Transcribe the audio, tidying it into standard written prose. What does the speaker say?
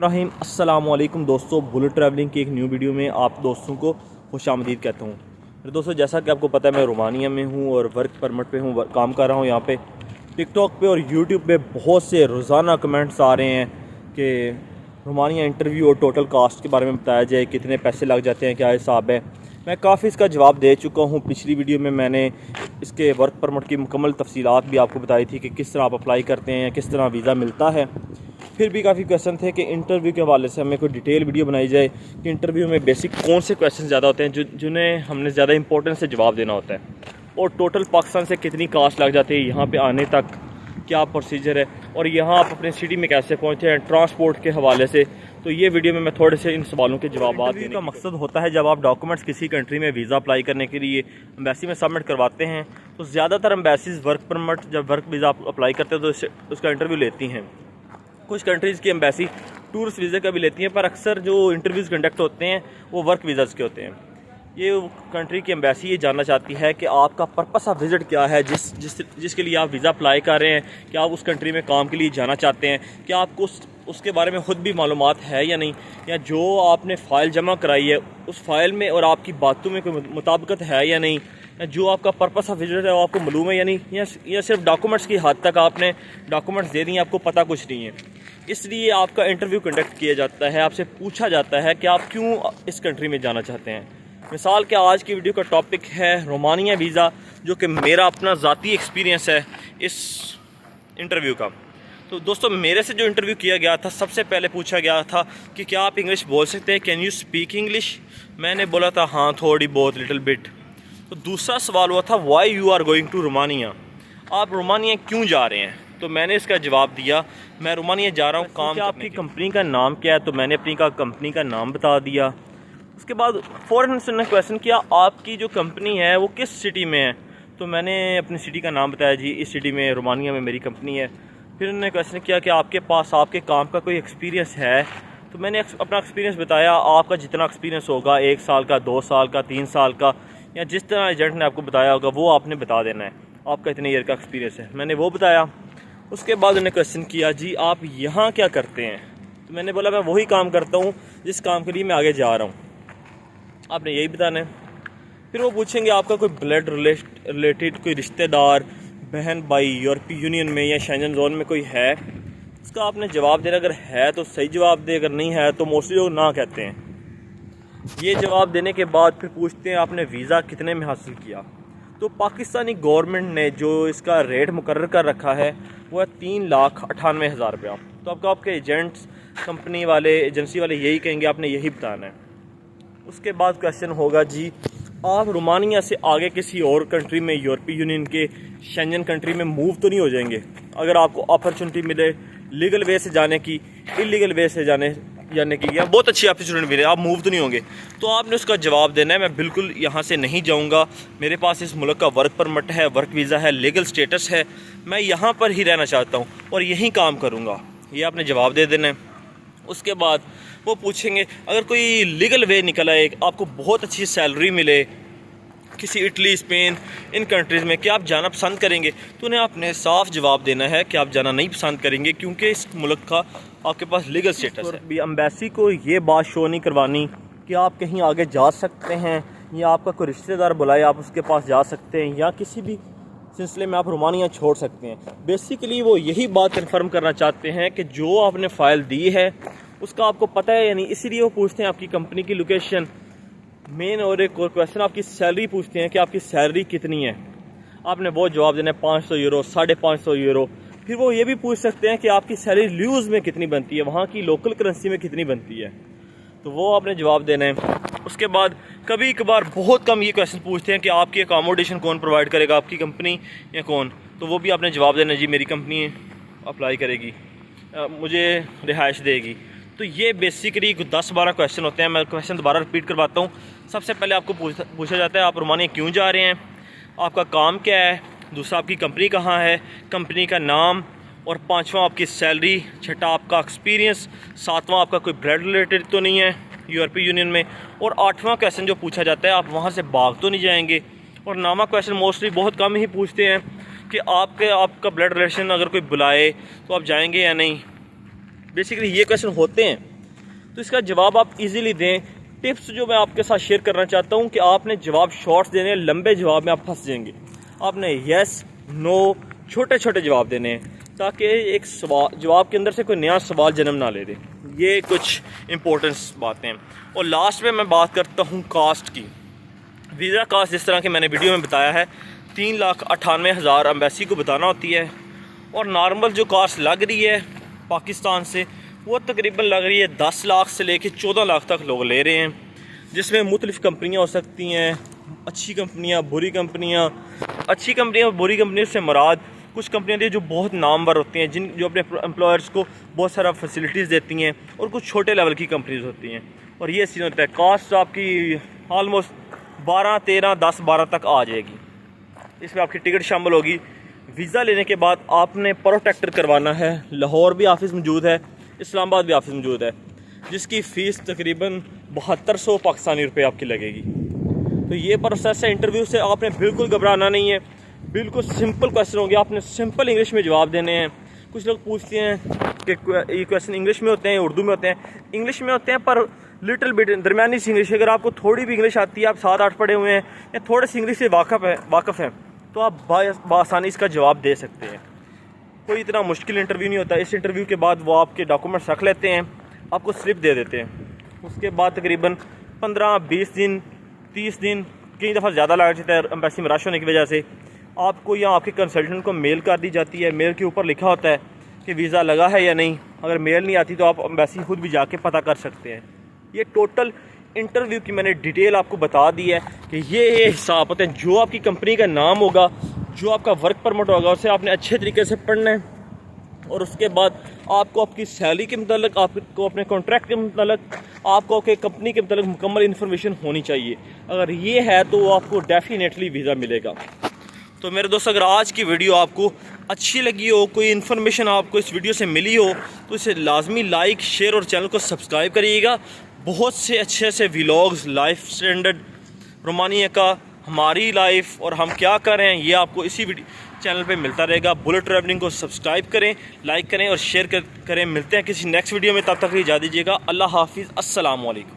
रहीम अस्सलाम वालेकुम दोस्तों, बुलेट ट्रैवलिंग की एक न्यू वीडियो में आप दोस्तों को खुशामदीद कहता हूँ। मेरे दोस्तों, जैसा कि आपको पता है मैं रोमानिया में हूँ और वर्क परमिट पे हूँ, काम कर रहा हूँ यहाँ पे। टिकटॉक पे और यूट्यूब पे बहुत से रोज़ाना कमेंट्स आ रहे हैं कि रोमानिया इंटरव्यू और टोटल कास्ट के बारे में बताया जाए, कितने पैसे लग जाते हैं, क्या हिसाब है। मैं काफ़ी इसका जवाब दे चुका हूँ। पिछली वीडियो में मैंने इसके वर्क परमिट की मुकम्मल तफसीलात भी आपको बताई थी कि किस तरह आप अप्लाई करते हैं, किस तरह वीज़ा मिलता है। फिर भी काफ़ी क्वेश्चन थे कि इंटरव्यू के हवाले से हमें कोई डिटेल वीडियो बनाई जाए कि इंटरव्यू में बेसिक कौन से क्वेश्चन ज़्यादा होते हैं जिन्हें हमने ज़्यादा इंपॉर्टेंस से जवाब देना होता है, और टोटल पाकिस्तान से कितनी कास्ट लग जाती है यहाँ पे आने तक, क्या प्रोसीजर है, और यहाँ आप अपने सिटी में कैसे पहुँचे हैं ट्रांसपोर्ट के हवाले से। तो ये वीडियो में मैं थोड़े से इन सवालों के जवाब देने का मकसद होता है, जब आप डॉक्यूमेंट्स किसी कंट्री में वीज़ा अप्लाई करने के लिए एम्बेसी में सबमिट करवाते हैं तो ज़्यादातर एम्बेसीज वर्क परमिट जब वर्क वीज़ा आप अप्लाई करते हैं तो उसका इंटरव्यू लेती हैं। कुछ कंट्रीज़ की एम्बेसी टूरिस्ट वीज़ा का भी लेती हैं, पर अक्सर जो इंटरव्यूज़ कंडक्ट होते हैं वो वर्क वीज़ाज़ के होते हैं। ये कंट्री की एम्बेसी ये जानना चाहती है कि आपका पर्पस ऑफ विज़िट क्या है, जिसके लिए आप वीज़ा अप्लाई कर रहे हैं। क्या आप उस कंट्री में काम के लिए जाना चाहते हैं, क्या आपको उसके बारे में ख़ुद भी मालूमात है या नहीं, या जो आपने फ़ाइल जमा कराई है उस फाइल में और आपकी बातों में कोई मुताबिकत है या नहीं, या जो आपका पर्पस ऑफ विज़िट है वो आपको मालूम है या नहीं, या सिर्फ डॉक्यूमेंट्स की हद तक आपने डॉक्यूमेंट्स दे दिए, आपको पता कुछ नहीं है। इसलिए आपका इंटरव्यू कंडक्ट किया जाता है, आपसे पूछा जाता है कि आप क्यों इस कंट्री में जाना चाहते हैं। मिसाल के आज की वीडियो का टॉपिक है रोमानिया वीज़ा, जो कि मेरा अपना ज़ाती एक्सपीरियंस है इस इंटरव्यू का। तो दोस्तों, मेरे से जो इंटरव्यू किया गया था, सबसे पहले पूछा गया था कि क्या आप इंग्लिश बोल सकते हैं, कैन यू स्पीक इंग्लिश। मैंने बोला था हाँ, थोड़ी बहुत, लिटिल बिट। तो दूसरा सवाल हुआ था why you are going to Romania, आप रोमानिया क्यों जा रहे हैं। तो मैंने इसका जवाब दिया मैं रोमानिया जा रहा हूँ काम करने। आपकी कंपनी का नाम क्या है, तो मैंने अपनी कंपनी का नाम बता दिया। उसके बाद फ़ौरन उसने क्वेश्चन किया आपकी जो कंपनी है वो किस सिटी में है, तो मैंने अपनी सिटी का नाम बताया, जी इस सिटी में रोमानिया में मेरी कंपनी है। फिर उन्होंने क्वेश्चन किया कि आपके पास आपके काम का कोई एक्सपीरियंस है, तो मैंने अपना एक्सपीरियंस बताया। आपका जितना एक्सपीरियंस होगा, 1 साल का, 2 साल का, 3 साल का, या जिस तरह एजेंट ने आपको बताया होगा वो आपने बता देना है, आपका इतने ईयर का एक्सपीरियंस है, मैंने वो बताया। उसके बाद उन्होंने क्वेश्चन किया जी आप यहाँ क्या करते हैं, तो मैंने बोला मैं वही काम करता हूँ जिस काम के लिए मैं आगे जा रहा हूँ, आपने यही बताना है। फिर वो पूछेंगे आपका कोई ब्लड रिलेटेड कोई रिश्तेदार, बहन भाई यूरोपीय यूनियन में या शेंजन जोन में कोई है, उसका आपने जवाब देना। अगर है तो सही जवाब दे, अगर नहीं है तो मोस्टली लोग ना कहते हैं। ये जवाब देने के बाद फिर पूछते हैं आपने वीज़ा कितने में हासिल किया। तो पाकिस्तानी गवर्नमेंट ने जो इसका रेट मुकर्रर कर रखा है वो है 3,98,000 रुपया। तो आपके एजेंट्स, कंपनी वाले, एजेंसी वाले यही कहेंगे, आपने यही बताना है। उसके बाद क्वेश्चन होगा जी आप रोमानिया से आगे किसी और कंट्री में, यूरोपीय यूनियन के, शेंजन कंट्री में मूव तो नहीं हो जाएंगे। अगर आपको अपॉर्चुनिटी मिले लीगल वे से जाने की, इलीगल वे से जाने की, या बहुत अच्छी अपॉर्चुनिटी मिले, आप मूव तो नहीं होंगे। तो आपने उसका जवाब देना है मैं बिल्कुल यहाँ से नहीं जाऊँगा, मेरे पास इस मुल्क का वर्क परमिट है, वर्क वीज़ा है, लीगल स्टेटस है, मैं यहाँ पर ही रहना चाहता हूँ और यहीं काम करूँगा। ये आपने जवाब दे देना है। उसके बाद वो पूछेंगे अगर कोई लीगल वे निकल आए, आपको बहुत अच्छी सैलरी मिले किसी इटली, स्पेन, इन कंट्रीज़ में, क्या आप जाना पसंद करेंगे। तो उन्हें आपने साफ जवाब देना है कि आप जाना नहीं पसंद करेंगे, क्योंकि इस मुल्क का आपके पास लीगल स्टेटस है। भी एम्बेसी को ये बात शो नहीं करवानी कि आप कहीं आगे जा सकते हैं, या आपका कोई रिश्तेदार बुलाए आप उसके पास जा सकते हैं, या किसी भी सिलसिले में आप रोमानिया छोड़ सकते हैं। बेसिकली वो यही बात कन्फर्म करना चाहते हैं कि जो आपने फ़ाइल दी है उसका आपको पता है या नहीं। इसीलिए वो पूछते हैं आपकी कंपनी की लोकेशन मेन, और एक और क्वेश्चन आपकी सैलरी पूछते हैं कि आपकी सैलरी कितनी है। आपने वो जवाब देना है 500 यूरो, 550 यूरो। फिर वो ये भी पूछ सकते हैं कि आपकी सैलरी ल्यूज़ में कितनी बनती है, वहाँ की लोकल करेंसी में कितनी बनती है, तो वो आपने जवाब देना है। उसके बाद कभी कभार बहुत कम ये क्वेश्चन पूछते हैं कि आपकी अकोमोडेशन कौन प्रोवाइड करेगा, आपकी कंपनी या कौन, तो वो भी आपने जवाब देना है जी मेरी कंपनी अप्लाई करेगी, मुझे रिहाइश देगी। तो ये बेसिकली 10-12 क्वेश्चन होते हैं। मैं क्वेश्चन दोबारा रिपीट करवाता हूँ। सबसे पहले आपको पूछा जाता है आप रोमानिया क्यों जा रहे हैं, आपका काम क्या है, दूसरा आपकी कंपनी कहाँ है, कंपनी का नाम, और 5वां आपकी सैलरी, 6वां आपका एक्सपीरियंस, 7वां आपका कोई ब्लड रिलेटेड तो नहीं है यूरोपीय यूनियन में, और 8वां क्वेश्चन जो पूछा जाता है आप वहाँ से भाग तो नहीं जाएंगे, और 9वां क्वेश्चन मोस्टली बहुत कम ही पूछते हैं कि आपका ब्लड रिलेशन अगर कोई बुलाए तो आप जाएंगे या नहीं। बेसिकली ये क्वेश्चन होते हैं, तो इसका जवाब आप इजीली दें। टिप्स जो मैं आपके साथ शेयर करना चाहता हूँ कि आपने जवाब शॉर्ट्स देने हैं, लंबे जवाब में आप फंस जाएंगे। आपने यस नो छोटे छोटे जवाब देने हैं ताकि एक सवाल जवाब के अंदर से कोई नया सवाल जन्म ना ले दे। ये कुछ इंपॉर्टेंस बातें हैं। और लास्ट में मैं बात करता हूँ कास्ट की। वीज़ा कास्ट जिस तरह के मैंने वीडियो में बताया है 3,98,000 एम्बेसी को बताना होती है, और नॉर्मल जो कास्ट लग रही है पाकिस्तान से वो तकरीबन लग रही है 10 लाख से लेके 14 लाख तक लोग ले रहे हैं, जिसमें मुख्तलिफ़ कंपनियाँ हो सकती हैं, अच्छी कंपनियाँ, बुरी कंपनियाँ। अच्छी कंपनियाँ, बुरी कंपनियों से मुराद कुछ कंपनियाँ थी जो बहुत नामवर होती हैं, जो अपने एम्प्लॉयर्स को बहुत सारा फैसिलिटीज़ देती हैं, और कुछ छोटे लेवल की कंपनीज होती हैं। और ये सीन होता है कास्ट आपकी ऑलमोस्ट 12, 13, 10, 12 तक आ जाएगी। इसमें आपकी टिकट शामिल होगी। वीज़ा लेने के बाद आपने प्रोटेक्टर करवाना है। लाहौर भी ऑफिस मौजूद है, इस्लामाबाद भी ऑफिस मौजूद है, जिसकी फ़ीस तकरीबन 7200 पाकिस्तानी रुपये आपकी लगेगी। तो ये प्रोसेस है। इंटरव्यू से आपने बिल्कुल घबराना नहीं है, बिल्कुल सिंपल क्वेश्चन होंगे, आपने सिंपल इंग्लिश में जवाब देने हैं। कुछ लोग पूछते हैं कि ये क्वेश्चन इंग्लिश में होते हैं, उर्दू में होते हैं। इंग्लिश में होते हैं पर लिटिल बिट दरमियानी सी इंग्लिश। अगर आपको थोड़ी भी इंग्लिश आती है, आप 7-8 पढ़े हुए हैं या थोड़े सी इंग्लिश से वाकफ़ हैं, तो आप बआसानी इसका जवाब दे सकते हैं। कोई इतना मुश्किल इंटरव्यू नहीं होता। इस इंटरव्यू के बाद वो आपके डॉक्यूमेंट्स रख लेते हैं, आपको स्लिप दे देते हैं। उसके बाद तकरीबन 15, 20 दिन, 30 दिन, कई दफ़ा ज़्यादा लग जाता है एम्बेसी में रश होने की वजह से। आपको या आपके कंसल्टेंट को मेल कर दी जाती है। मेल के ऊपर लिखा होता है कि वीज़ा लगा है या नहीं। अगर मेल नहीं आती तो आप एम्बेसी खुद भी जाके पता कर सकते हैं। ये टोटल इंटरव्यू की मैंने डिटेल आपको बता दी है कि ये हिसाब होते हैं। जो आपकी कंपनी का नाम होगा, जो आपका वर्क परमिट होगा, उसे आपने अच्छे तरीके से पढ़ना है। और उसके बाद आपको आपकी सैलरी के मतलब, आपको अपने कॉन्ट्रैक्ट के मतलब, आपको आपके कंपनी के मतलब मुकम्मल इन्फॉर्मेशन होनी चाहिए। अगर ये है तो आपको डेफिनेटली वीज़ा मिलेगा। तो मेरे दोस्त, अगर आज की वीडियो आपको अच्छी लगी हो, कोई इन्फॉर्मेशन आपको इस वीडियो से मिली हो, तो इसे लाजमी लाइक, शेयर और चैनल को सब्सक्राइब करिएगा। बहुत से अच्छे व्लॉग्स, लाइफ स्टैंडर्ड रोमानिया का, हमारी लाइफ और हम क्या कर रहे हैं, ये आपको इसी चैनल पे मिलता रहेगा। बुलेट ट्रैवलिंग को सब्सक्राइब करें, लाइक करें और शेयर करें। मिलते हैं किसी नेक्स्ट वीडियो में, तब तक इजाज़त दीजिएगा। अल्लाह हाफिज़, अस्सलाम वालेकुम।